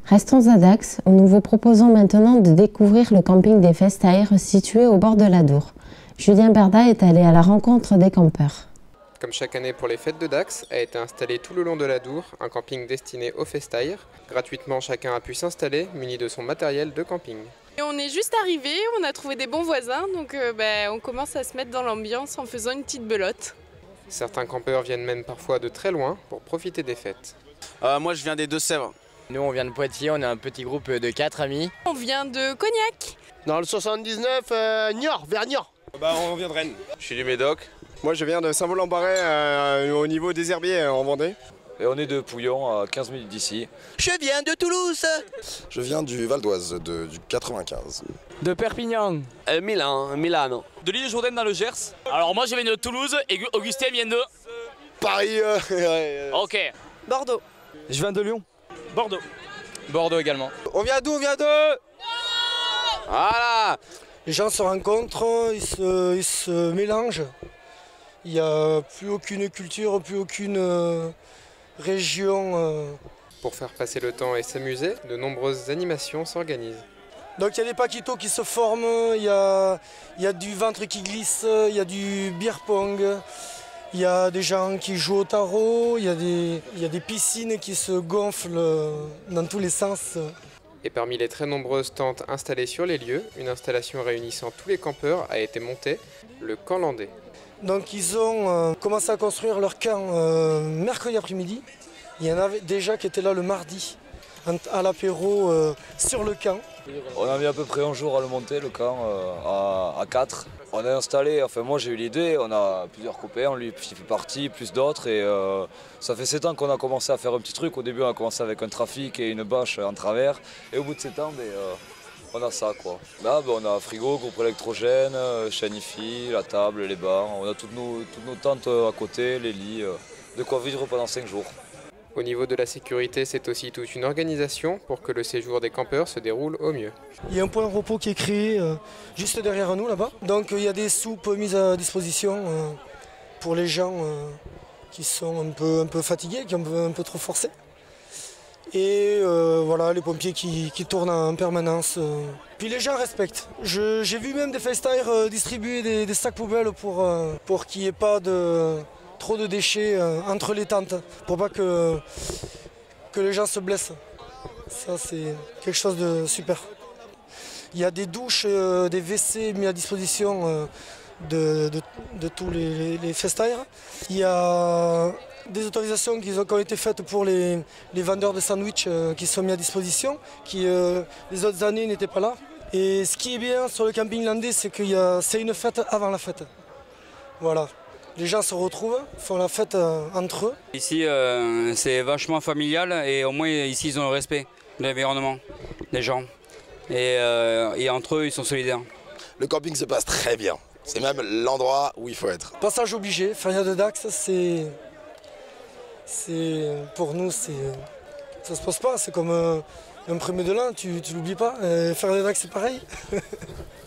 Restons à Dax, où nous vous proposons maintenant de découvrir le camping des Festaires situé au bord de l'Adour. Julien Berda est allé à la rencontre des campeurs. Comme chaque année pour les fêtes de Dax, a été installé tout le long de l'Adour un camping destiné aux Festaires. Gratuitement, chacun a pu s'installer, muni de son matériel de camping. Et on est juste arrivé, on a trouvé des bons voisins, donc on commence à se mettre dans l'ambiance en faisant une petite belote. Certains campeurs viennent même parfois de très loin pour profiter des fêtes. Moi je viens des Deux-Sèvres. Nous on vient de Poitiers, on est un petit groupe de 4 amis. On vient de Cognac. Dans le 79, Niort, vers Niort. On vient de Rennes. Je suis du Médoc. Moi je viens de Saint-Vaulx-en-Barret au niveau des Herbiers en Vendée. Et on est de Pouillon, à 15 minutes d'ici. Je viens de Toulouse. Je viens du Val d'Oise, du 95. De Perpignan. Milano. De l'île de Jourdain dans le Gers. Alors moi je viens de Toulouse et Augustin vient de... Paris. Ok. Bordeaux. Je viens de Lyon. Bordeaux. Bordeaux également. On vient d'où? Voilà. Les gens se rencontrent, ils se mélangent. Il n'y a plus aucune culture, plus aucune région. Pour faire passer le temps et s'amuser, de nombreuses animations s'organisent. Donc il y a des paquitos qui se forment, il y a du ventre qui glisse, il y a du beer pong, il y a des gens qui jouent au tarot, il y a des piscines qui se gonflent dans tous les sens. Et parmi les très nombreuses tentes installées sur les lieux, une installation réunissant tous les campeurs a été montée, le camp landais. Donc ils ont commencé à construire leur camp mercredi après-midi. Il y en avait déjà qui étaient là le mardi, à l'apéro sur le camp. On a mis à peu près un jour à le monter, le camp, à 4. On a installé, enfin moi j'ai eu l'idée, on a plusieurs copains, on lui fait partie, plus d'autres. Et ça fait 7 ans qu'on a commencé à faire un petit truc. Au début on a commencé avec un trafic et une bâche en travers. Et au bout de 7 ans, on a ça quoi. Là on a frigo, groupe électrogène, chaîne hi-fi, la table, les bancs. On a toutes nos tentes à côté, les lits, de quoi vivre pendant 5 jours. Au niveau de la sécurité, c'est aussi toute une organisation pour que le séjour des campeurs se déroule au mieux. Il y a un point repos qui est créé juste derrière nous là-bas. Donc il y a des soupes mises à disposition pour les gens qui sont un peu fatigués, qui ont un peu trop forcé. Et voilà, les pompiers qui tournent en permanence. Puis les gens respectent. J'ai vu même des Festaires distribuer des sacs poubelles pour qu'il n'y ait pas trop de déchets entre les tentes, pour pas que les gens se blessent. Ça c'est quelque chose de super. Il y a des douches, des WC mis à disposition de tous les Festaires. Il y a des autorisations qui ont été faites pour les vendeurs de sandwichs qui sont mis à disposition, qui les autres années n'étaient pas là. Et ce qui est bien sur le camping landais, c'est que c'est une fête avant la fête. Voilà. Les gens se retrouvent, font la fête entre eux. Ici, c'est vachement familial et au moins ici, ils ont le respect de l'environnement, des gens. Et entre eux, ils sont solidaires. Le camping se passe très bien. C'est même l'endroit où il faut être. Passage obligé, Feria de Dax, pour nous, ça se pose pas. C'est comme un premier de l'an, tu l'oublies pas. Feria de Dax, c'est pareil.